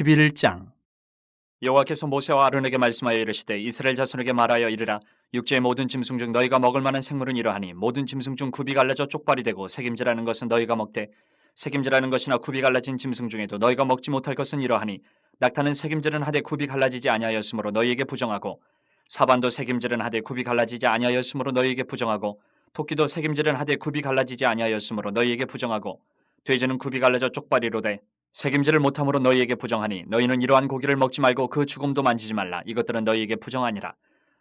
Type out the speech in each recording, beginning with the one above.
11장. 여호와께서 모세와 아론에게 말씀하여 이르시되 이스라엘 자손에게 말하여 이르라. 육지의 모든 짐승 중 너희가 먹을 만한 생물은 이러하니 모든 짐승 중 굽이 갈라져 쪽발이 되고 새김질하는 것은 너희가 먹되 새김질하는 것이나 굽이 갈라진 짐승 중에도 너희가 먹지 못할 것은 이러하니 낙타는 새김질은 하되 굽이 갈라지지 아니하였으므로 너희에게 부정하고 사반도 새김질은 하되 굽이 갈라지지 아니하였으므로 너희에게 부정하고 토끼도 새김질은 하되 굽이 갈라지지 아니하였으므로 너희에게 부정하고 돼지는 굽이 갈라져 쪽발이로되 새김질을 못함으로 너희에게 부정하니 너희는 이러한 고기를 먹지 말고 그 죽음도 만지지 말라. 이것들은 너희에게 부정하니라.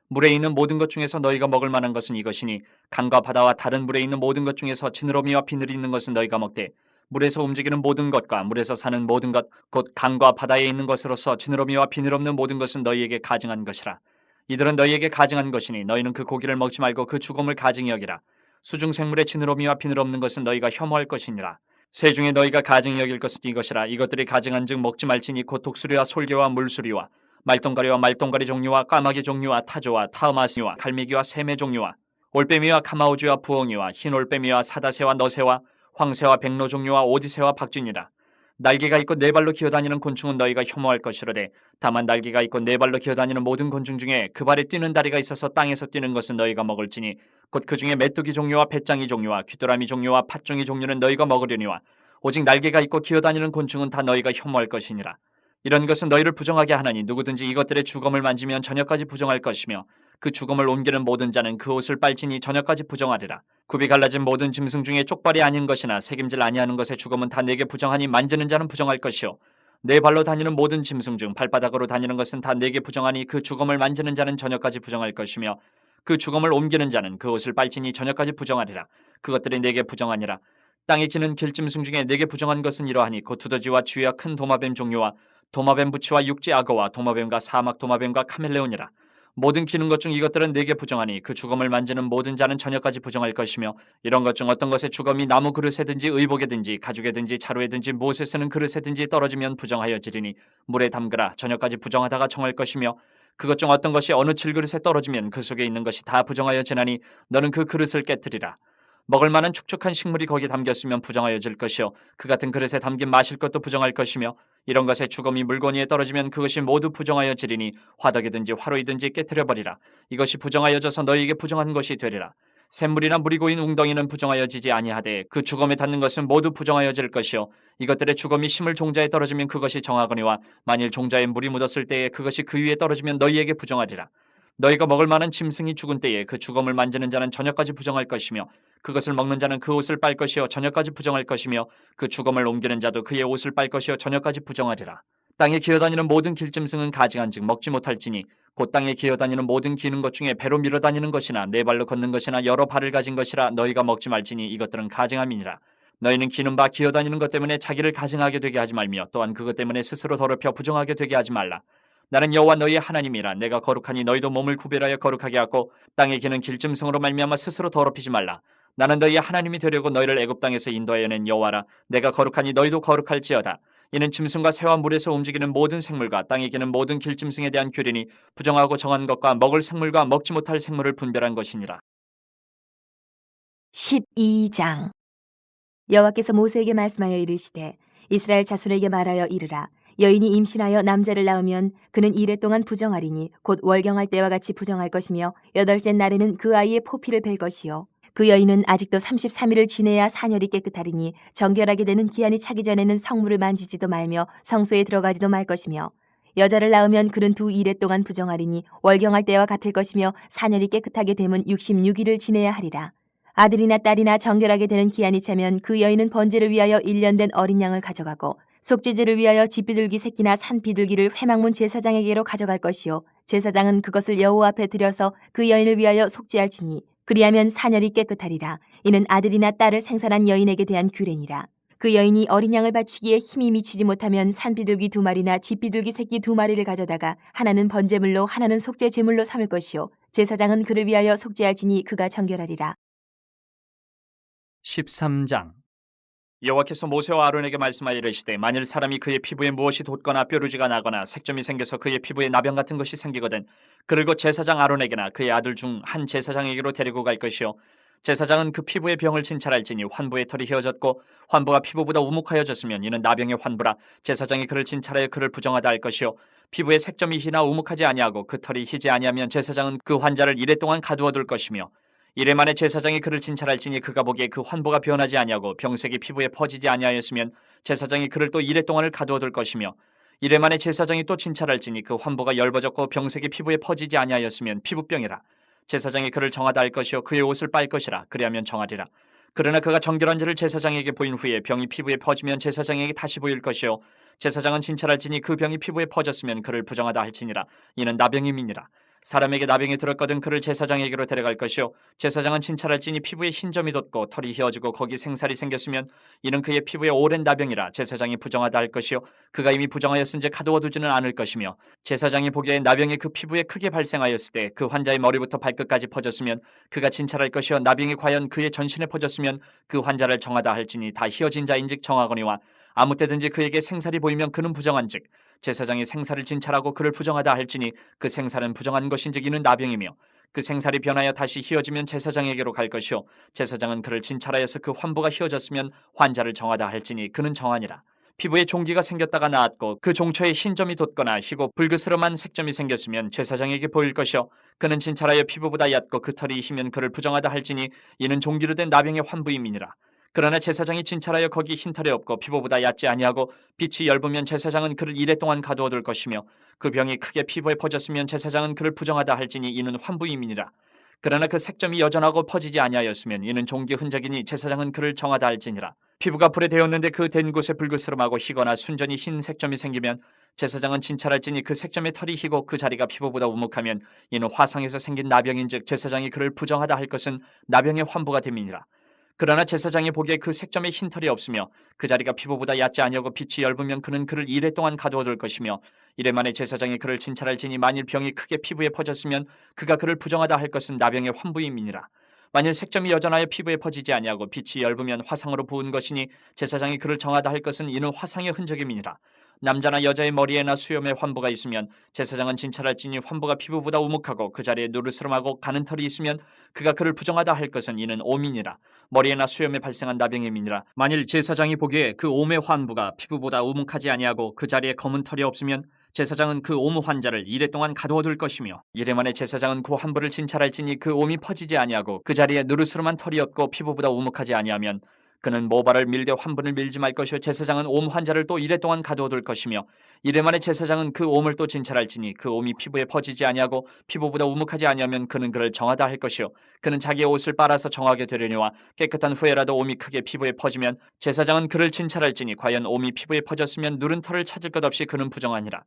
물에 있는 모든 것 중에서 너희가 먹을 만한 것은 이것이니 강과 바다와 다른 물에 있는 모든 것 중에서 지느러미와 비늘이 있는 것은 너희가 먹되 물에서 움직이는 모든 것과 물에서 사는 모든 것 곧 강과 바다에 있는 것으로서 지느러미와 비늘 없는 모든 것은 너희에게 가증한 것이라. 이들은 너희에게 가증한 것이니 너희는 그 고기를 먹지 말고 그 죽음을 가증히 여기라. 수중 생물의 지느러미와 비늘 없는 것은 너희가 혐오할 것이니라. 새 중에 너희가 가증히 여길 것은 이것이라. 이것들이 가증한즉 먹지 말지니 곧 독수리와 솔개와 물수리와 말똥가리와 말똥가리 종류와 까마귀 종류와 타조와 타으마스와 갈매기와 새매 종류와 올빼미와 카마우주와 부엉이와 흰 올빼미와 사다새와 너새와 황새와 백로 종류와 오디새와 박쥐니라. 날개가 있고 네 발로 기어다니는 곤충은 너희가 혐오할 것이로되 다만 날개가 있고 네 발로 기어다니는 모든 곤충 중에 그 발에 뛰는 다리가 있어서 땅에서 뛰는 것은 너희가 먹을지니 곧 그 중에 메뚜기 종류와 배짱이 종류와 귀뚜라미 종류와 팥종이 종류는 너희가 먹으려니와 오직 날개가 있고 기어다니는 곤충은 다 너희가 혐오할 것이니라. 이런 것은 너희를 부정하게 하나니 누구든지 이것들의 주검을 만지면 저녁까지 부정할 것이며 그 주검을 옮기는 모든 자는 그 옷을 빨지니 저녁까지 부정하리라. 굽이 갈라진 모든 짐승 중에 쪽발이 아닌 것이나 새김질 아니하는 것의 주검은 다 내게 부정하니 만지는 자는 부정할 것이요 네 발로 다니는 모든 짐승 중 발바닥으로 다니는 것은 다 내게 부정하니 그 주검을 만지는 자는 저녁까지 부정할 것이며 그 주검을 옮기는 자는 그 옷을 빨지니 저녁까지 부정하리라. 그것들이 내게 부정하니라. 땅에 기는 길짐승 중에 내게 부정한 것은 이러하니 곧 두더지와 쥐와 큰 도마뱀 종류와 도마뱀 부치와 육지 악어와 도마뱀과 사막 도마뱀과 카멜레온이라. 모든 기는 것 중 이것들은 내게 부정하니 그 주검을 만지는 모든 자는 저녁까지 부정할 것이며 이런 것 중 어떤 것의 주검이 나무 그릇에든지 의복에든지 가죽에든지 자루에든지 무엇에 쓰는 그릇에든지 떨어지면 부정하여지리니 물에 담그라. 저녁까지 부정하다가 정할 것이며 그것 중 어떤 것이 어느 질그릇에 떨어지면 그 속에 있는 것이 다 부정하여지나니 너는 그 그릇을 깨뜨리라. 먹을 만한 축축한 식물이 거기 담겼으면 부정하여질 것이요 그 같은 그릇에 담긴 마실 것도 부정할 것이며 이런 것의 주검이 물건위에 떨어지면 그것이 모두 부정하여지리니 화덕이든지 화로이든지 깨뜨려버리라. 이것이 부정하여져서 너희에게 부정한 것이 되리라. 샘물이나 물이 고인 웅덩이는 부정하여지지 아니하되 그 주검에 닿는 것은 모두 부정하여질 것이요 이것들의 주검이 심을 종자에 떨어지면 그것이 정하거니와 만일 종자에 물이 묻었을 때에 그것이 그 위에 떨어지면 너희에게 부정하리라. 너희가 먹을 만한 짐승이 죽은 때에 그 주검을 만지는 자는 저녁까지 부정할 것이며 그것을 먹는 자는 그 옷을 빨 것이요 저녁까지 부정할 것이며 그 주검을 옮기는 자도 그의 옷을 빨 것이요 저녁까지 부정하리라. 땅에 기어다니는 모든 길짐승은 가증한즉 먹지 못할지니 곧 땅에 기어다니는 모든 기는 것 중에 배로 밀어다니는 것이나 네 발로 걷는 것이나 여러 발을 가진 것이라 너희가 먹지 말지니 이것들은 가증함이니라. 너희는 기는 바 기어다니는 것 때문에 자기를 가증하게 되게 하지 말며 또한 그것 때문에 스스로 더럽혀 부정하게 되게 하지 말라. 나는 여호와 너희의 하나님이라. 내가 거룩하니 너희도 몸을 구별하여 거룩하게 하고 땅에 기는 길짐승으로 말미암아 스스로 더럽히지 말라. 나는 너희의 하나님이 되려고 너희를 애굽 땅에서 인도하여 낸 여호와라. 내가 거룩하니 너희도 거룩할지어다. 이는 짐승과 새와 물에서 움직이는 모든 생물과 땅에 기는 모든 길짐승에 대한 규례니 부정하고 정한 것과 먹을 생물과 먹지 못할 생물을 분별한 것이니라. 12장. 여호와께서 모세에게 말씀하여 이르시되 이스라엘 자손에게 말하여 이르라. 여인이 임신하여 남자를 낳으면 그는 이레 동안 부정하리니 곧 월경할 때와 같이 부정할 것이며 여덟째 날에는 그 아이의 포피를 벨 것이요 그 여인은 아직도 33일을 지내야 사녀리 깨끗하리니 정결하게 되는 기한이 차기 전에는 성물을 만지지도 말며 성소에 들어가지도 말 것이며 여자를 낳으면 그는 2일에 동안 부정하리니 월경할 때와 같을 것이며 사녀리 깨끗하게 되면 66일을 지내야 하리라. 아들이나 딸이나 정결하게 되는 기한이 차면 그 여인은 번제를 위하여 1년 된 어린 양을 가져가고 속죄제를 위하여 집비둘기 새끼나 산비둘기를 회막문 제사장에게로 가져갈 것이요 제사장은 그것을 여호와 앞에 들여서 그 여인을 위하여 속죄할지니 그리하면 사녀리 깨끗하리라. 이는 아들이나 딸을 생산한 여인에게 대한 규례니라. 그 여인이 어린 양을 바치기에 힘이 미치지 못하면 산비둘기 2마리나 집비둘기 새끼 2마리를 가져다가 하나는 번제물로 하나는 속죄 제물로 삼을 것이요 제사장은 그를 위하여 속죄할지니 그가 정결하리라. 13장. 여호와께서 모세와 아론에게 말씀하여 이르시되 만일 사람이 그의 피부에 무엇이 돋거나 뾰루지가 나거나 색점이 생겨서 그의 피부에 나병 같은 것이 생기거든 그를 곧 제사장 아론에게나 그의 아들 중 한 제사장에게로 데리고 갈 것이요 제사장은 그 피부의 병을 진찰할지니 환부의 털이 휘어졌고 환부가 피부보다 우묵하여졌으면 이는 나병의 환부라. 제사장이 그를 진찰하여 그를 부정하다 할 것이요 피부에 색점이 희나 우묵하지 아니하고 그 털이 희지 아니하면 제사장은 그 환자를 이레 동안 가두어 둘 것이며 이레 만에 제사장이 그를 진찰할지니 그가 보기에 그 환부가 변하지 아니하고 병색이 피부에 퍼지지 아니하였으면 제사장이 그를 또 이레 동안을 가두어 둘 것이며 이레 만에 제사장이 또 진찰할지니 그 환부가 엷어졌고 병색이 피부에 퍼지지 아니하였으면 피부병이라. 제사장이 그를 정하다 할 것이요 그의 옷을 빨 것이라. 그리하면 정하리라. 그러나 그가 정결한지를 제사장에게 보인 후에 병이 피부에 퍼지면 제사장에게 다시 보일 것이요 제사장은 진찰할지니 그 병이 피부에 퍼졌으면 그를 부정하다 할지니라. 이는 나병임이니라. 사람에게 나병이 들었거든 그를 제사장에게로 데려갈 것이요 제사장은 진찰할지니 피부에 흰 점이 돋고 털이 휘어지고 거기 생살이 생겼으면 이는 그의 피부에 오랜 나병이라. 제사장이 부정하다 할 것이요 그가 이미 부정하였은지 가두어 두지는 않을 것이며 제사장이 보기에 나병이 그 피부에 크게 발생하였을 때 그 환자의 머리부터 발끝까지 퍼졌으면 그가 진찰할 것이요 나병이 과연 그의 전신에 퍼졌으면 그 환자를 정하다 할지니 다 휘어진 자인즉 정하거니와 아무 때든지 그에게 생살이 보이면 그는 부정한즉 제사장이 생살을 진찰하고 그를 부정하다 할지니 그 생살은 부정한 것인즉 이는 나병이며 그 생살이 변하여 다시 휘어지면 제사장에게로 갈 것이요 제사장은 그를 진찰하여서 그 환부가 휘어졌으면 환자를 정하다 할지니 그는 정하니라. 피부에 종기가 생겼다가 나았고 그 종초에 흰 점이 돋거나 희고 불그스름한 색점이 생겼으면 제사장에게 보일 것이요 그는 진찰하여 피부보다 얕고 그 털이 희면 그를 부정하다 할지니 이는 종기로 된 나병의 환부임이니라. 그러나 제사장이 진찰하여 거기 흰털이 없고 피부보다 얕지 아니하고 빛이 엷으면 제사장은 그를 이레 동안 가두어 둘 것이며 그 병이 크게 피부에 퍼졌으면 제사장은 그를 부정하다 할지니 이는 환부임이니라. 그러나 그 색점이 여전하고 퍼지지 아니하였으면 이는 종기 흔적이니 제사장은 그를 정하다 할지니라. 피부가 불에 데었는데 그 된 곳에 불그스름하고 희거나 순전히 흰 색점이 생기면 제사장은 진찰할지니 그 색점의 털이 희고 그 자리가 피부보다 우묵하면 이는 화상에서 생긴 나병인즉 제사장이 그를 부정하다 할 것은 나병의 환부가 됨이니라. 그러나 제사장이 보기에 그 색점에 흰 털이 없으며 그 자리가 피부보다 얕지 아니하고 빛이 엷으면 그는 그를 이레 동안 가두어 둘 것이며 이레 만에 제사장이 그를 진찰할지니 만일 병이 크게 피부에 퍼졌으면 그가 그를 부정하다 할 것은 나병의 환부임이니라. 만일 색점이 여전하여 피부에 퍼지지 아니하고 빛이 엷으면 화상으로 부은 것이니 제사장이 그를 정하다 할 것은 이는 화상의 흔적임이니라. 남자나 여자의 머리에나 수염에 환부가 있으면 제사장은 진찰할지니 환부가 피부보다 우묵하고 그 자리에 누르스름하고 가는 털이 있으면 그가 그를 부정하다 할 것은 이는 오민이라. 머리에나 수염에 발생한 나병임이니라. 만일 제사장이 보기에 그 옴의 환부가 피부보다 우묵하지 아니하고 그 자리에 검은 털이 없으면 제사장은 그 옴 환자를 이레 동안 가두어 둘 것이며 이레 만에 제사장은 그 환부를 진찰할지니 그 옴이 퍼지지 아니하고 그 자리에 누르스름한 털이 없고 피부보다 우묵하지 아니하면 그는 모발을 밀되 환부를 밀지 말 것이요 제사장은 옴 환자를 또 이레 동안 가두어 둘 것이며 이레 만에 제사장은 그 옴을 또 진찰할지니 그 옴이 피부에 퍼지지 아니하고 피부보다 우묵하지 아니하면 그는 그를 정하다 할 것이요 그는 자기의 옷을 빨아서 정하게 되려니와 깨끗한 후에라도 옴이 크게 피부에 퍼지면 제사장은 그를 진찰할지니 과연 옴이 피부에 퍼졌으면 누른 털을 찾을 것 없이 그는 부정하니라.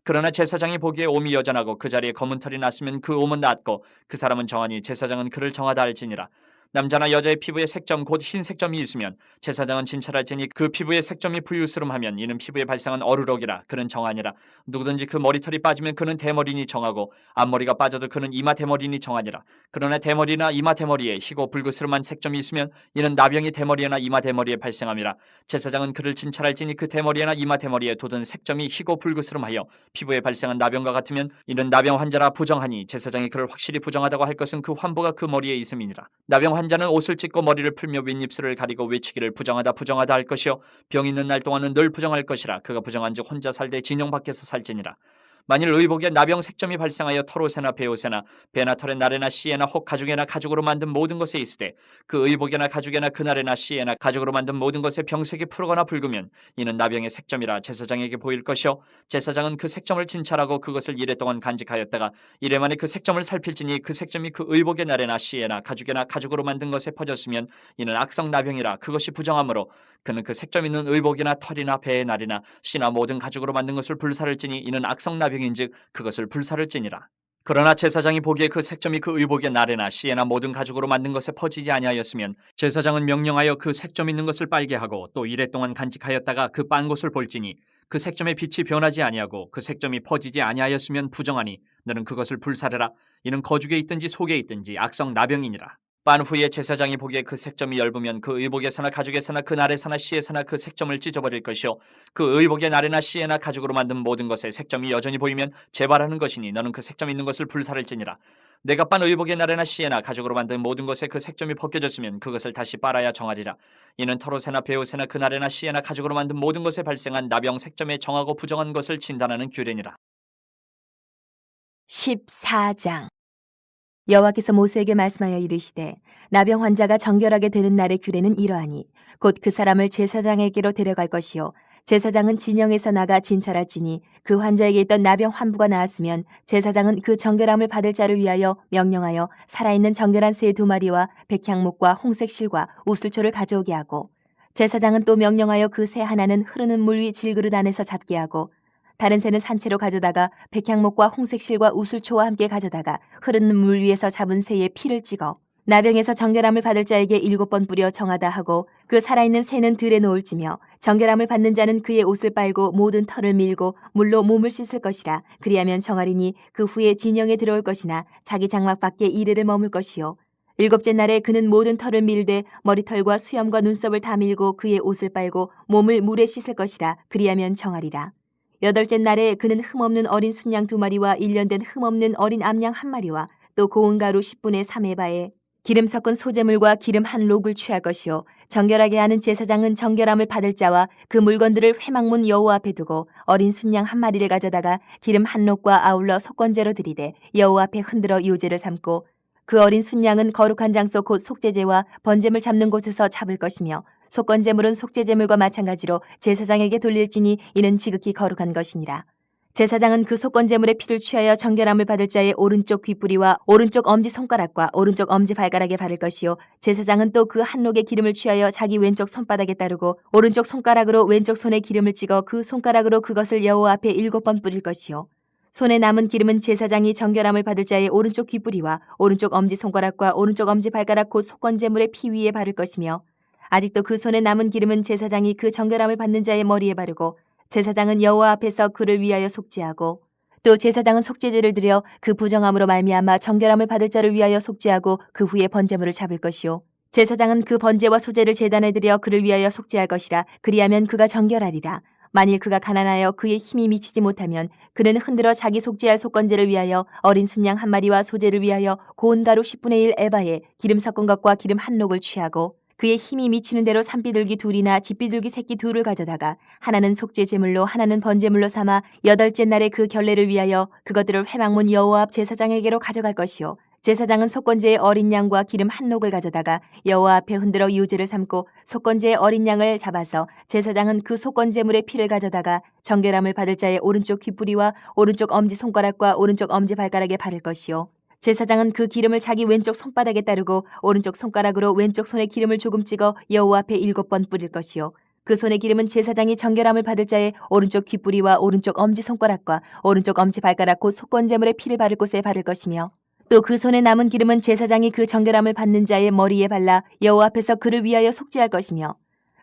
그러나 제사장이 보기에 옴이 여전하고 그 자리에 검은 털이 났으면 그 옴은 낫고 그 사람은 정하니 제사장은 그를 정하다 할지니라. 남자나 여자의 피부에 색점 곧 흰 색점이 있으면 제사장은 진찰할지니 그 피부에 색점이 부유스름하면 이는 피부에 발생한 어루럭이라. 그는 정하니라. 누구든지 그 머리털이 빠지면 그는 대머리니 정하고 앞머리가 빠져도 그는 이마 대머리니 정하니라. 그러나 대머리나 이마 대머리에 희고 불그스름한 색점이 있으면 이는 나병이 대머리나 이마 대머리에 발생함이라. 제사장은 그를 진찰할지니 그 대머리나 이마 대머리에 돋은 색점이 희고 불그스름하여 피부에 발생한 나병과 같으면 이는 나병 환자라 부정하니 제사장이 그를 확실히 부정하다고 할 것은 그 환부가 그 머리에 있음이니라. 나병 환자는 옷을 찢고 머리를 풀며 윗입술을 가리고 외치기를 부정하다 부정하다 할 것이요 병 있는 날 동안은 늘 부정할 것이라. 그가 부정한즉 혼자 살되 진영 밖에서 살지니라. 만일 의복에 나병 색점이 발생하여 털옷에나 베옷에나 배나 털에 날에나 씨에나 혹 가죽에나 가죽으로 만든 모든 것에 있으되 그 의복에나 가죽에나 그날에나 씨에나 가죽으로 만든 모든 것에 병색이 푸르거나 붉으면 이는 나병의 색점이라 제사장에게 보일 것이요 제사장은 그 색점을 진찰하고 그것을 이레 동안 간직하였다가 이레 만에 그 색점을 살필지니 그 색점이 그 의복의 날에나 씨에나 가죽에나 가죽으로 만든 것에 퍼졌으면 이는 악성 나병이라. 그것이 부정하므로 그는 그 색점 있는 의복이나 털이나 배의 날이나 씨나 모든 가죽으로 만든 것을 불사를지니 이는 악성 나병인즉 그것을 불사를지니라. 그러나 제사장이 보기에 그 색점이 그 의복의 날에나 씨에나 모든 가죽으로 만든 것에 퍼지지 아니하였으면 제사장은 명령하여 그 색점 있는 것을 빨게 하고 또 이레 동안 간직하였다가 그 빤 것을 볼지니 그 색점의 빛이 변하지 아니하고 그 색점이 퍼지지 아니하였으면 부정하니 너는 그것을 불사르라. 이는 거죽에 있든지 속에 있든지 악성 나병이니라. 빤 후에 제사장이 보기에 그 색점이 엷으면 그 의복에서나 가죽에서나 그 날에서나 씨에서나 그 색점을 찢어버릴 것이요 그 의복의 날에나 씨에나 가죽으로 만든 모든 것에 색점이 여전히 보이면 재발하는 것이니 너는 그 색점 있는 것을 불살을지니라. 내가 빤 의복의 날에나 씨에나 가죽으로 만든 모든 것에 그 색점이 벗겨졌으면 그것을 다시 빨아야 정하리라. 이는 털옷에나 베옷에나 그 날에나 씨에나 가죽으로 만든 모든 것에 발생한 나병 색점에 정하고 부정한 것을 진단하는 규례니라. 14장. 여호와께서 모세에게 말씀하여 이르시되 나병 환자가 정결하게 되는 날의 규례는 이러하니 곧 그 사람을 제사장에게로 데려갈 것이요 제사장은 진영에서 나가 진찰할지니 그 환자에게 있던 나병 환부가 나았으면 제사장은 그 정결함을 받을 자를 위하여 명령하여 살아있는 정결한 새 2마리와 백향목과 홍색 실과 우슬초를 가져오게 하고 제사장은 또 명령하여 그 새 하나는 흐르는 물 위 질그릇 안에서 잡게 하고 다른 새는 산채로 가져다가 백향목과 홍색 실과 우슬초와 함께 가져다가 흐르는 물 위에서 잡은 새의 피를 찍어 나병에서 정결함을 받을 자에게 7번 뿌려 정하다 하고 그 살아있는 새는 들에 놓을지며 정결함을 받는 자는 그의 옷을 빨고 모든 털을 밀고 물로 몸을 씻을 것이라. 그리하면 정하리니 그 후에 진영에 들어올 것이나 자기 장막 밖에 이래를 머물 것이요 7째 날에 그는 모든 털을 밀되 머리털과 수염과 눈썹을 다 밀고 그의 옷을 빨고 몸을 물에 씻을 것이라. 그리하면 정하리라. 8째 날에 그는 흠없는 어린 순양 2마리와 1년 된 흠없는 어린 암양 1마리와 또 고운 가루 10분의 3에바에 기름 섞은 소재물과 기름 한 록을 취할 것이요 정결하게 하는 제사장은 정결함을 받을 자와 그 물건들을 회막문 여호와 앞에 두고 어린 순양 1마리를 가져다가 기름 한 록과 아울러 속건제로 드리되 여호와 앞에 흔들어 유제를 삼고 그 어린 순양은 거룩한 장소 곧 속죄제와 번제물 잡는 곳에서 잡을 것이며 속건제물은 속죄제물과 마찬가지로 제사장에게 돌릴지니 이는 지극히 거룩한 것이니라. 제사장은 그 속건제물의 피를 취하여 정결함을 받을 자의 오른쪽 귓뿌리와 오른쪽 엄지손가락과 오른쪽 엄지발가락에 바를 것이요 제사장은 또 그 한 록의 기름을 취하여 자기 왼쪽 손바닥에 따르고 오른쪽 손가락으로 왼쪽 손에 기름을 찍어 그 손가락으로 그것을 여호와 앞에 7번 뿌릴 것이요 손에 남은 기름은 제사장이 정결함을 받을 자의 오른쪽 귓뿌리와 오른쪽 엄지손가락과 오른쪽 엄지발가락 곧 속건제물의 피 위에 바를 것이며 아직도 그 손에 남은 기름은 제사장이 그 정결함을 받는 자의 머리에 바르고 제사장은 여호와 앞에서 그를 위하여 속죄하고 또 제사장은 속죄제를 드려 그 부정함으로 말미암아 정결함을 받을 자를 위하여 속죄하고 그 후에 번제물을 잡을 것이요 제사장은 그 번제와 소제를 제단에 드려 그를 위하여 속죄할 것이라. 그리하면 그가 정결하리라. 만일 그가 가난하여 그의 힘이 미치지 못하면 그는 흔들어 자기 속죄할 속건제를 위하여 어린 순양 1마리와 소제를 위하여 고운 가루 10분의 1 에바에 기름 섞은 것과 기름 한 록을 취하고 그의 힘이 미치는 대로 산비둘기 2이나 집비둘기 새끼 2를 가져다가 하나는 속죄 제물로 하나는 번제물로 삼아 8째 날에 그 결례를 위하여 그것들을 회막문 여호와 앞 제사장에게로 가져갈 것이요 제사장은 속건제의 어린 양과 기름 한 록을 가져다가 여호와 앞에 흔들어 유제를 삼고 속건제의 어린 양을 잡아서 제사장은 그 속건제물의 피를 가져다가 정결함을 받을 자의 오른쪽 귓뿌리와 오른쪽 엄지손가락과 오른쪽 엄지발가락에 바를 것이요 제사장은 그 기름을 자기 왼쪽 손바닥에 따르고 오른쪽 손가락으로 왼쪽 손에 기름을 조금 찍어 여호와 앞에 7번 뿌릴 것이요 그 손의 기름은 제사장이 정결함을 받을 자의 오른쪽 귓뿌리와 오른쪽 엄지손가락과 오른쪽 엄지발가락 곧 속건제물의 피를 바를 곳에 바를 것이며 또 그 손에 남은 기름은 제사장이 그 정결함을 받는 자의 머리에 발라 여호와 앞에서 그를 위하여 속죄할 것이며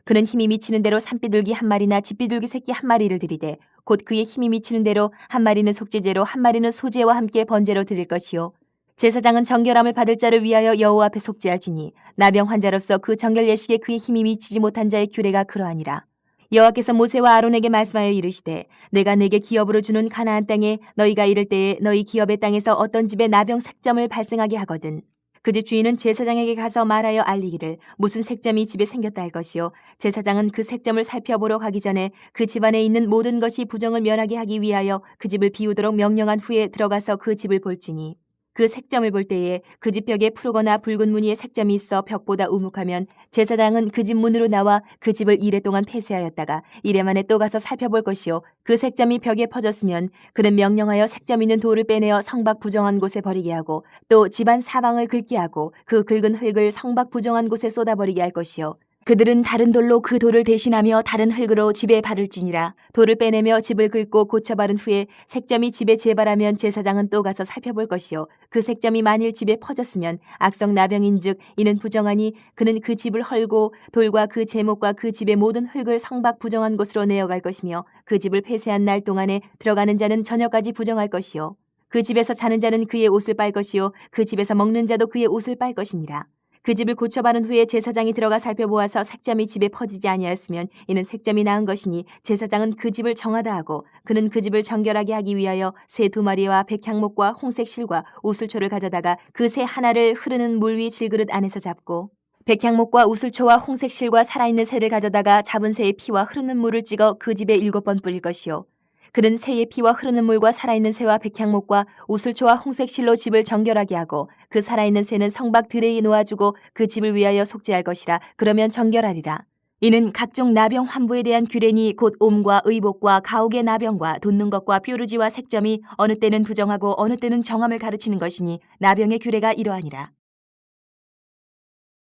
그는 힘이 미치는 대로 산비둘기 1마리나 집비둘기 새끼 1마리를 드리되 곧 그의 힘이 미치는 대로 1마리는 속죄제로 1마리는 소제와 함께 번제로 드릴 것이요 제사장은 정결함을 받을 자를 위하여 여호와 앞에 속죄할지니 나병 환자로서 그 정결 예식에 그의 힘이 미치지 못한 자의 규례가 그러하니라. 여호와께서 모세와 아론에게 말씀하여 이르시되 내가 내게 기업으로 주는 가나안 땅에 너희가 이를 때에 너희 기업의 땅에서 어떤 집에 나병 색점을 발생하게 하거든 그 집 주인은 제사장에게 가서 말하여 알리기를 무슨 색점이 집에 생겼다 할 것이요 제사장은 그 색점을 살펴보러 가기 전에 그 집안에 있는 모든 것이 부정을 면하게 하기 위하여 그 집을 비우도록 명령한 후에 들어가서 그 집을 볼지니 그 색점을 볼 때에 그 집 벽에 푸르거나 붉은 무늬의 색점이 있어 벽보다 우묵하면 제사장은 그 집 문으로 나와 그 집을 이레 동안 폐쇄하였다가 이레 만에 또 가서 살펴볼 것이요 그 색점이 벽에 퍼졌으면 그는 명령하여 색점 있는 돌을 빼내어 성밖 부정한 곳에 버리게 하고 또 집안 사방을 긁게 하고 그 긁은 흙을 성밖 부정한 곳에 쏟아버리게 할 것이요 그들은 다른 돌로 그 돌을 대신하며 다른 흙으로 집에 바를지니라. 돌을 빼내며 집을 긁고 고쳐 바른 후에 색점이 집에 재발하면 제사장은 또 가서 살펴볼 것이요 그 색점이 만일 집에 퍼졌으면 악성 나병인즉 이는 부정하니 그는 그 집을 헐고 돌과 그 제목과 그 집의 모든 흙을 성밖 부정한 곳으로 내어갈 것이며 그 집을 폐쇄한 날 동안에 들어가는 자는 저녁까지 부정할 것이요 그 집에서 자는 자는 그의 옷을 빨 것이요 그 집에서 먹는 자도 그의 옷을 빨 것이니라. 그 집을 고쳐바른 후에 제사장이 들어가 살펴보아서 색점이 집에 퍼지지 아니하였으면 이는 색점이 나은 것이니 제사장은 그 집을 정하다 하고 그는 그 집을 정결하게 하기 위하여 새 2마리와 백향목과 홍색 실과 우슬초를 가져다가 그 새 하나를 흐르는 물 위 질그릇 안에서 잡고 백향목과 우슬초와 홍색 실과 살아있는 새를 가져다가 잡은 새의 피와 흐르는 물을 찍어 그 집에 7번 뿌릴 것이요 그는 새의 피와 흐르는 물과 살아있는 새와 백향목과 우슬초와 홍색실로 집을 정결하게 하고 그 살아있는 새는 성박 드레에 놓아주고 그 집을 위하여 속죄할 것이라. 그러면 정결하리라. 이는 각종 나병 환부에 대한 규례니 곧 옴과 의복과 가옥의 나병과 돋는 것과 뾰루지와 색점이 어느 때는 부정하고 어느 때는 정함을 가르치는 것이니 나병의 규례가 이러하니라.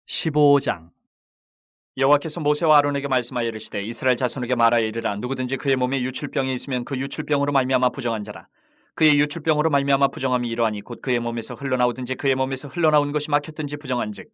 15장 여호와께서 모세와 아론에게 말씀하여 이르시되 이스라엘 자손에게 말하여 이르라. 누구든지 그의 몸에 유출병이 있으면 그 유출병으로 말미암아 부정한 자라. 그의 유출병으로 말미암아 부정함이 이러하니 곧 그의 몸에서 흘러나오든지 그의 몸에서 흘러나온 것이 막혔든지 부정한즉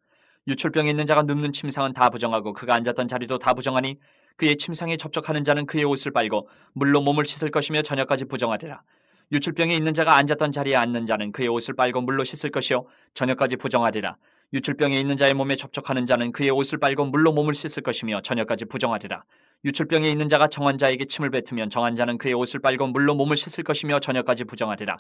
유출병이 있는 자가 눕는 침상은 다 부정하고 그가 앉았던 자리도 다 부정하니 그의 침상에 접촉하는 자는 그의 옷을 빨고 물로 몸을 씻을 것이며 저녁까지 부정하리라. 유출병이 있는 자가 앉았던 자리에 앉는 자는 그의 옷을 빨고 물로 씻을 것이요 저녁까지 부정하리라. 유출병이 있는 자의 몸에 접촉하는 자는 그의 옷을 빨고 물로 몸을 씻을 것이며 저녁까지 부정하리라. 유출병이 있는 자가 정한 자에게 침을 뱉으면 정한 자는 그의 옷을 빨고 물로 몸을 씻을 것이며 저녁까지 부정하리라.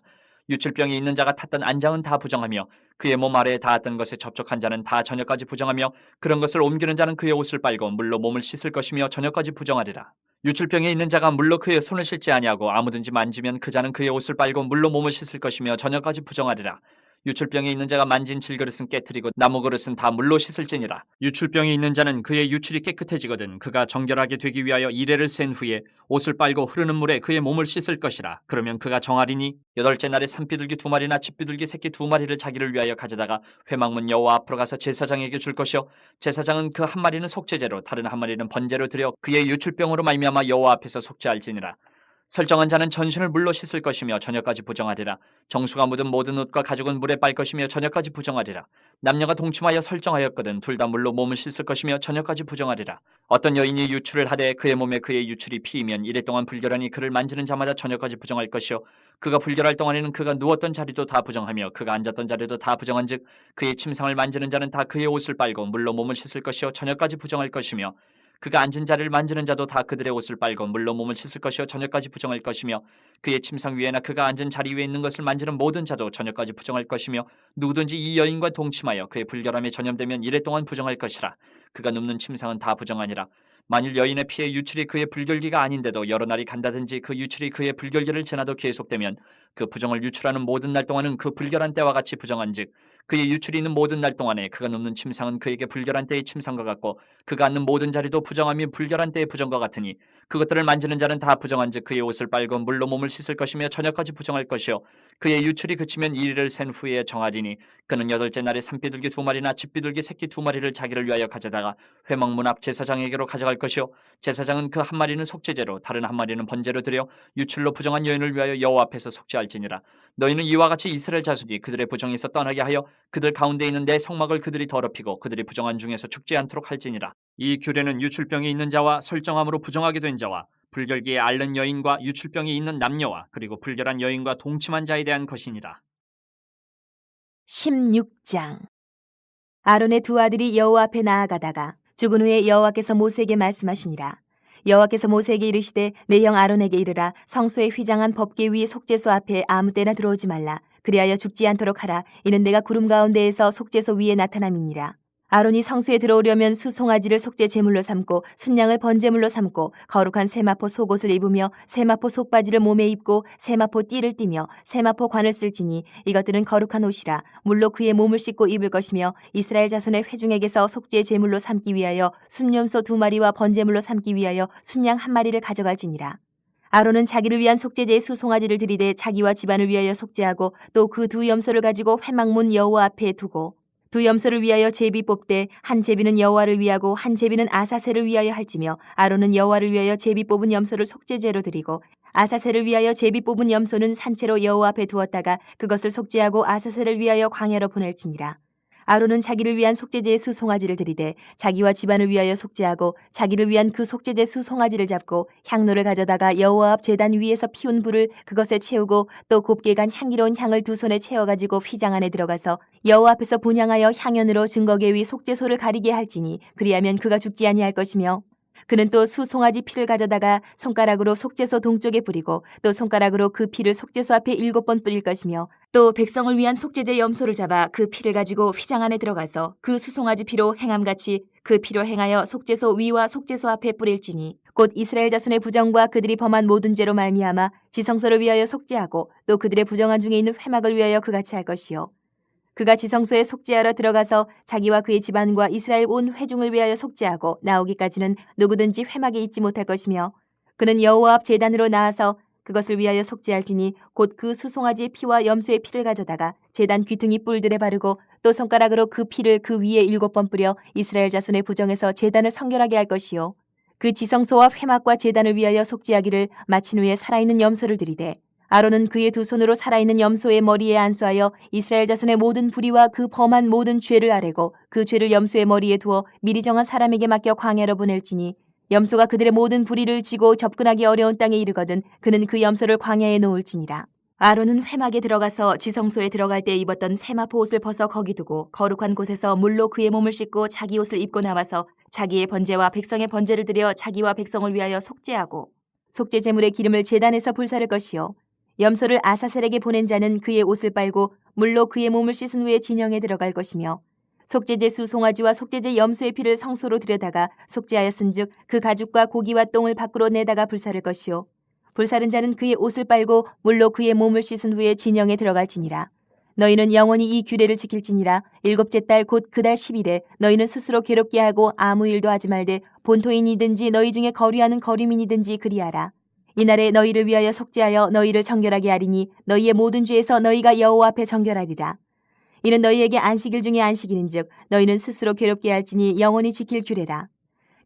유출병이 있는 자가 탔던 안장은 다 부정하며 그의 몸 아래에 닿았던 것에 접촉한 자는 다 저녁까지 부정하며 그런 것을 옮기는 자는 그의 옷을 빨고 물로 몸을 씻을 것이며 저녁까지 부정하리라. 유출병에 있는 자가 물로 그의 손을 씻지 아니하고 아무든지 만지면 그 자는 그의 옷을 빨고 물로 몸을 씻을 것이며 저녁까지 부정하리라. 유출병이 있는 자가 만진 질그릇은 깨뜨리고 나무 그릇은 다 물로 씻을지니라. 유출병이 있는 자는 그의 유출이 깨끗해지거든 그가 정결하게 되기 위하여 이레를 센 후에 옷을 빨고 흐르는 물에 그의 몸을 씻을 것이라. 그러면 그가 정하리니 8째 날에 산비둘기 2마리나 집비둘기 새끼 2마리를 자기를 위하여 가져다가 회막문 여호와 앞으로 가서 제사장에게 줄 것이요 제사장은 그 한 마리는 속죄제로 다른 한 마리는 번제로 드려 그의 유출병으로 말미암아 여호와 앞에서 속죄할지니라. 설정한 자는 전신을 물로 씻을 것이며 저녁까지 부정하리라. 정수가 묻은 모든 옷과 가죽은 물에 빨 것이며 저녁까지 부정하리라. 남녀가 동침하여 설정하였거든 둘 다 물로 몸을 씻을 것이며 저녁까지 부정하리라. 어떤 여인이 유출을 하되 그의 몸에 그의 유출이 피이면 이래 동안 불결하니 그를 만지는 자마다 저녁까지 부정할 것이요 그가 불결할 동안에는 그가 누웠던 자리도 다 부정하며 그가 앉았던 자리도 다 부정한즉 그의 침상을 만지는 자는 다 그의 옷을 빨고 물로 몸을 씻을 것이요 저녁까지 부정할 것이며 그가 앉은 자리를 만지는 자도 다 그들의 옷을 빨고 물로 몸을 씻을 것이요 저녁까지 부정할 것이며 그의 침상 위에나 그가 앉은 자리 위에 있는 것을 만지는 모든 자도 저녁까지 부정할 것이며 누구든지 이 여인과 동침하여 그의 불결함에 전염되면 이래 동안 부정할 것이라. 그가 눕는 침상은 다 부정하니라. 만일 여인의 피에 유출이 그의 불결기가 아닌데도 여러 날이 간다든지 그 유출이 그의 불결기를 지나도 계속되면 그 부정을 유출하는 모든 날 동안은 그 불결한 때와 같이 부정한즉 그의 유출이 있는 모든 날 동안에 그가 눕는 침상은 그에게 불결한 때의 침상과 같고 그가 앉는 모든 자리도 부정함이 불결한 때의 부정과 같으니 그것들을 만지는 자는 다 부정한즉 그의 옷을 빨고 물로 몸을 씻을 것이며 저녁까지 부정할 것이요 그의 유출이 그치면 이리를 센 후에 정하리니 그는 8째 날에 산비둘기 2마리나 집비둘기 새끼 2마리를 자기를 위하여 가져다가 회막문 앞 제사장에게로 가져갈 것이요 제사장은 그 한 마리는 속죄제로 다른 한 마리는 번제로 드려 유출로 부정한 여인을 위하여 여호와 앞에서 속죄할지니라. 너희는 이와 같이 이스라엘 자손이 그들의 부정에서 떠나게 하여 그들 가운데 있는 내 성막을 그들이 더럽히고 그들이 부정한 중에서 죽지 않도록 할지니라. 이 규례는 유출병이 있는 자와 설정함으로 부정하게 된 자와 불결기에 앓는 여인과 유출병이 있는 남녀와 그리고 불결한 여인과 동침한 자에 대한 것이니라. 16장 아론의 2 아들이 여호와 앞에 나아가다가 죽은 후에 여호와께서 모세에게 말씀하시니라. 여호와께서 모세에게 이르시되 내 형 아론에게 이르라. 성소에 휘장한 법궤 위 속죄소 앞에 아무 때나 들어오지 말라. 그리하여 죽지 않도록 하라. 이는 내가 구름 가운데에서 속죄소 위에 나타남이니라. 아론이 성소에 들어오려면 수송아지를 속죄 제물로 삼고 순양을 번제물로 삼고 거룩한 세마포 속옷을 입으며 세마포 속바지를 몸에 입고 세마포 띠를 띠며 세마포 관을 쓸지니 이것들은 거룩한 옷이라. 물로 그의 몸을 씻고 입을 것이며 이스라엘 자손의 회중에게서 속죄 제물로 삼기 위하여 순염소 2마리와 번제물로 삼기 위하여 순양 1마리를 가져갈지니라. 아론은 자기를 위한 속죄제의 수송아지를 들이되 자기와 집안을 위하여 속죄하고 또 그 2 염소를 가지고 회막문 여호와 앞에 두고 2 염소를 위하여 제비 뽑되 한 제비는 여호와를 위하고 한 제비는 아사셀을 위하여 할지며 아론은 여호와를 위하여 제비 뽑은 염소를 속죄제로 드리고 아사셀을 위하여 제비 뽑은 염소는 산채로 여호와 앞에 두었다가 그것을 속죄하고 아사셀을 위하여 광야로 보낼지니라. 아론은 자기를 위한 속죄제의 수 송아지를 들이되 자기와 집안을 위하여 속죄하고 자기를 위한 그 속죄제 수 송아지를 잡고 향로를 가져다가 여호와 앞 제단 위에서 피운 불을 그것에 채우고 또 곱게 간 향기로운 향을 두 손에 채워가지고 휘장 안에 들어가서 여호와 앞에서 분향하여 향연으로 증거계 위 속죄소를 가리게 할지니 그리하면 그가 죽지 아니할 것이며 그는 또 수 송아지 피를 가져다가 손가락으로 속죄소 동쪽에 뿌리고 또 손가락으로 그 피를 속죄소 앞에 7번 뿌릴 것이며 또 백성을 위한 속죄제 염소를 잡아 그 피를 가지고 휘장 안에 들어가서 그 수송아지 피로 행함같이 그 피로 행하여 속죄소 위와 속죄소 앞에 뿌릴지니 곧 이스라엘 자손의 부정과 그들이 범한 모든 죄로 말미암아 지성소를 위하여 속죄하고 또 그들의 부정한 중에 있는 회막을 위하여 그같이 할 것이요 그가 지성소에 속죄하러 들어가서 자기와 그의 집안과 이스라엘 온 회중을 위하여 속죄하고 나오기까지는 누구든지 회막에 있지 못할 것이며 그는 여호와 앞 제단으로 나아서 그것을 위하여 속죄할지니 곧 그 수송아지의 피와 염소의 피를 가져다가 제단 귀퉁이 뿔들에 바르고 또 손가락으로 그 피를 그 위에 7번 뿌려 이스라엘 자손의 부정에서 제단을 성결하게 할 것이요 그 지성소와 회막과 제단을 위하여 속죄하기를 마친 후에 살아있는 염소를 들이되 아론은 그의 두 손으로 살아있는 염소의 머리에 안수하여 이스라엘 자손의 모든 불의와 그 범한 모든 죄를 아뢰고 그 죄를 염소의 머리에 두어 미리 정한 사람에게 맡겨 광야로 보낼지니 염소가 그들의 모든 불의를 지고 접근하기 어려운 땅에 이르거든 그는 그 염소를 광야에 놓을지니라. 아론은 회막에 들어가서 지성소에 들어갈 때 입었던 세마포 옷을 벗어 거기 두고 거룩한 곳에서 물로 그의 몸을 씻고 자기 옷을 입고 나와서 자기의 번제와 백성의 번제를 드려 자기와 백성을 위하여 속죄하고 속죄 제물의 기름을 제단에서 불사를 것이요 염소를 아사셀에게 보낸 자는 그의 옷을 빨고 물로 그의 몸을 씻은 후에 진영에 들어갈 것이며 속죄제 수 송아지와 속죄제 염소의 피를 성소로 들여다가 속죄하였은즉 그 가죽과 고기와 똥을 밖으로 내다가 불사를 것이요 불사른 자는 그의 옷을 빨고 물로 그의 몸을 씻은 후에 진영에 들어갈지니라. 너희는 영원히 이 규례를 지킬지니라. 7째 달 곧 그 달 10일에 너희는 스스로 괴롭게 하고 아무 일도 하지 말되 본토인이든지 너희 중에 거류하는 거류민이든지 그리하라. 이날에 너희를 위하여 속죄하여 너희를 정결하게 하리니 너희의 모든 죄에서 너희가 여호와 앞에 정결하리라. 이는 너희에게 안식일 중에 안식일인즉 너희는 스스로 괴롭게 할지니 영원히 지킬 규례라.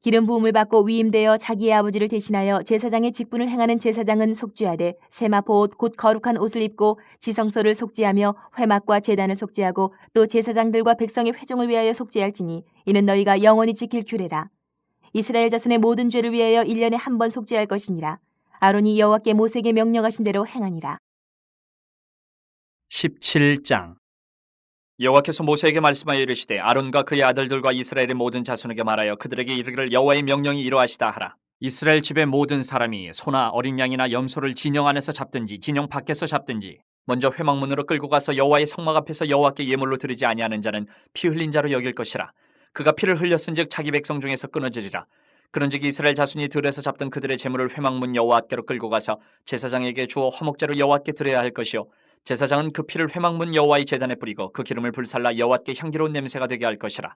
기름 부음을 받고 위임되어 자기의 아버지를 대신하여 제사장의 직분을 행하는 제사장은 속죄하되 세마포 옷 곧 거룩한 옷을 입고 지성소를 속죄하며 회막과 제단을 속죄하고 또 제사장들과 백성의 회중을 위하여 속죄할지니 이는 너희가 영원히 지킬 규례라. 이스라엘 자손의 모든 죄를 위하여 1년에 한 번 속죄할 것이니라. 아론이 여호와께 모세에게 명령하신 대로 행하니라. 17장 여호와께서 모세에게 말씀하여 이르시되 아론과 그의 아들들과 이스라엘의 모든 자손에게 말하여 그들에게 이르기를 여호와의 명령이 이러하시다 하라. 이스라엘 집의 모든 사람이 소나 어린 양이나 염소를 진영 안에서 잡든지 진영 밖에서 잡든지 먼저 회막문으로 끌고 가서 여호와의 성막 앞에서 여호와께 예물로 드리지 아니하는 자는 피 흘린 자로 여길 것이라. 그가 피를 흘렸은즉 자기 백성 중에서 끊어지리라. 그런즉 이스라엘 자손이 들에서 잡던 그들의 제물을 회막문 여호와께로 끌고 가서 제사장에게 주어 화목제로 여호와께 드려야 할 것이요 제사장은 그 피를 회막문 여호와의 제단에 뿌리고 그 기름을 불살라 여호와께 향기로운 냄새가 되게 할 것이라.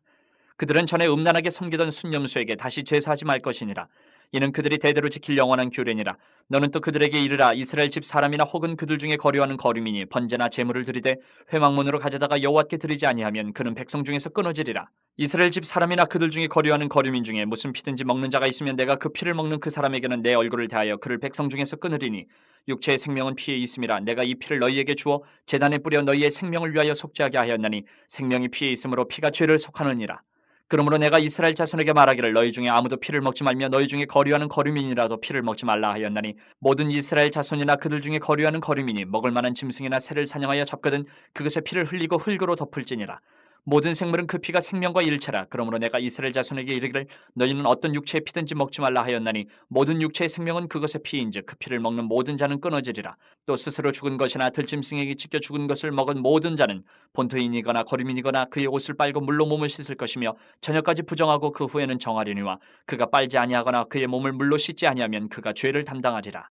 그들은 전에 음란하게 섬기던 순념수에게 다시 제사하지 말 것이니라. 이는 그들이 대대로 지킬 영원한 규례니라. 너는 또 그들에게 이르라. 이스라엘 집 사람이나 혹은 그들 중에 거류하는 거류민이 번제나 제물을 드리되 회막문으로 가져다가 여호와께 드리지 아니하면 그는 백성 중에서 끊어지리라. 이스라엘 집 사람이나 그들 중에 거류하는 거류민 중에 무슨 피든지 먹는 자가 있으면 내가 그 피를 먹는 그 사람에게는 내 얼굴을 대하여 그를 백성 중에서 끊으리니 육체의 생명은 피에 있음이라. 내가 이 피를 너희에게 주어 제단에 뿌려 너희의 생명을 위하여 속죄하게 하였나니 생명이 피에 있으므로 피가 죄를 속하느니라. 그러므로 내가 이스라엘 자손에게 말하기를 너희 중에 아무도 피를 먹지 말며 너희 중에 거류하는 거류민이라도 피를 먹지 말라 하였나니 모든 이스라엘 자손이나 그들 중에 거류하는 거류민이 먹을 만한 짐승이나 새를 사냥하여 잡거든 그것의 피를 흘리고 흙으로 덮을지니라. 모든 생물은 그 피가 생명과 일체라. 그러므로 내가 이스라엘 자손에게 이르기를 너희는 어떤 육체의 피든지 먹지 말라 하였나니 모든 육체의 생명은 그것의 피인즉 그 피를 먹는 모든 자는 끊어지리라. 또 스스로 죽은 것이나 들짐승에게 찢겨 죽은 것을 먹은 모든 자는 본토인이거나 거류민이거나 그의 옷을 빨고 물로 몸을 씻을 것이며 저녁까지 부정하고 그 후에는 정하리니와 그가 빨지 아니하거나 그의 몸을 물로 씻지 아니하면 그가 죄를 담당하리라.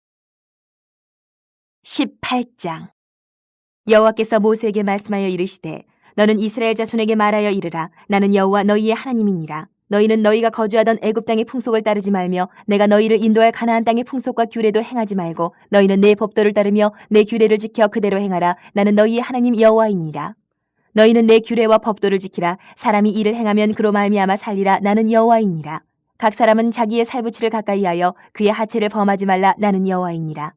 18장 여호와께서 모세에게 말씀하여 이르시되 너는 이스라엘 자손에게 말하여 이르라. 나는 여호와 너희의 하나님이니라. 너희는 너희가 거주하던 애굽 땅의 풍속을 따르지 말며 내가 너희를 인도할 가나안 땅의 풍속과 규례도 행하지 말고 너희는 내 법도를 따르며 내 규례를 지켜 그대로 행하라. 나는 너희의 하나님 여호와이니라. 너희는 내 규례와 법도를 지키라. 사람이 이를 행하면 그로 말미암아 살리라. 나는 여호와이니라. 각 사람은 자기의 살부치를 가까이하여 그의 하체를 범하지 말라. 나는 여호와이니라.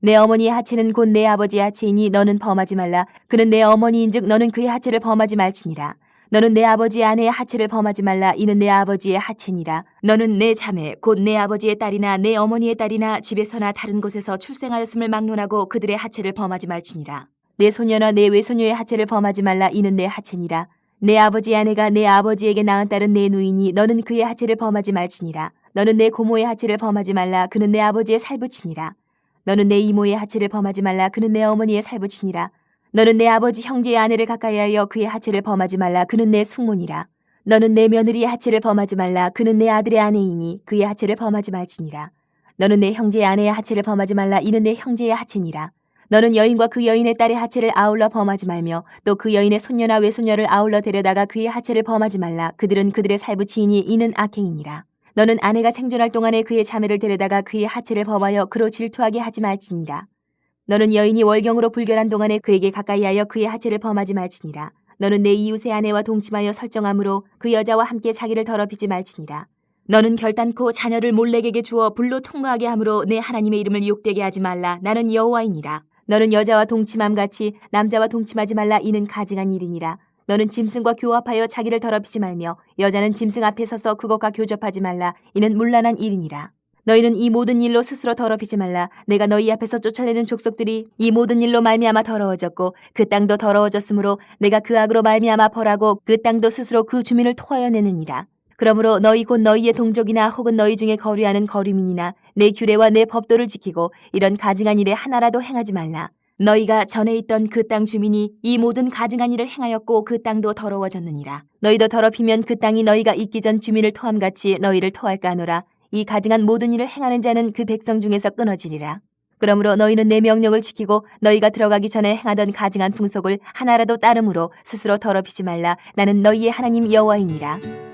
내 어머니의 하체는 곧 내 아버지의 하체이니 너는 범하지 말라. 그는 내 어머니인즉 너는 그의 하체를 범하지 말지니라. 너는 내 아버지의 아내의 하체를 범하지 말라. 이는 내 아버지의 하체니라. 너는 내 자매 곧 내 아버지의 딸이나 내 어머니의 딸이나 집에서나 다른 곳에서 출생하였음을 막론하고 그들의 하체를 범하지 말지니라. 내 소녀나 내 외소녀의 하체를 범하지 말라. 이는 내 하체니라. 내 아버지의 아내가 내 아버지에게 낳은 딸은 내 누이니 너는 그의 하체를 범하지 말지니라. 너는 내 고모의 하체를 범하지 말라. 그는 내 아버지의 살부치니라. 너는 내 이모의 하체를 범하지 말라. 그는 내 어머니의 살부치니라. 너는 내 아버지 형제의 아내를 가까이하여 그의 하체를 범하지 말라. 그는 내 숙모니라. 너는 내 며느리의 하체를 범하지 말라. 그는 내 아들의 아내이니 그의 하체를 범하지 말지니라. 너는 내 형제의 아내의 하체를 범하지 말라. 이는 내 형제의 하체니라. 너는 여인과 그 여인의 딸의 하체를 아울러 범하지 말며 또 그 여인의 손녀나 외손녀를 아울러 데려다가 그의 하체를 범하지 말라. 그들은 그들의 살부치이니 이는 악행이니라. 너는 아내가 생존할 동안에 그의 자매를 데려다가 그의 하체를 범하여 그로 질투하게 하지 말지니라. 너는 여인이 월경으로 불결한 동안에 그에게 가까이하여 그의 하체를 범하지 말지니라. 너는 내 이웃의 아내와 동침하여 설정함으로 그 여자와 함께 자기를 더럽히지 말지니라. 너는 결단코 자녀를 몰렉에게 주어 불로 통과하게 함으로 내 하나님의 이름을 욕되게 하지 말라. 나는 여호와이니라. 너는 여자와 동침함 같이 남자와 동침하지 말라. 이는 가증한 일이니라. 너는 짐승과 교합하여 자기를 더럽히지 말며 여자는 짐승 앞에 서서 그것과 교접하지 말라. 이는 문란한 일이니라. 너희는 이 모든 일로 스스로 더럽히지 말라. 내가 너희 앞에서 쫓아내는 족속들이 이 모든 일로 말미암아 더러워졌고 그 땅도 더러워졌으므로 내가 그 악으로 말미암아 벌하고 그 땅도 스스로 그 주민을 토하여 내느니라. 그러므로 너희 곧 너희의 동족이나 혹은 너희 중에 거류하는 거류민이나 내 규례와 내 법도를 지키고 이런 가증한 일에 하나라도 행하지 말라. 너희가 전에 있던 그 땅 주민이 이 모든 가증한 일을 행하였고 그 땅도 더러워졌느니라. 너희도 더럽히면 그 땅이 너희가 있기 전 주민을 토함같이 너희를 토할까 하노라. 이 가증한 모든 일을 행하는 자는 그 백성 중에서 끊어지리라. 그러므로 너희는 내 명령을 지키고 너희가 들어가기 전에 행하던 가증한 풍속을 하나라도 따름으로 스스로 더럽히지 말라. 나는 너희의 하나님 여호와이니라.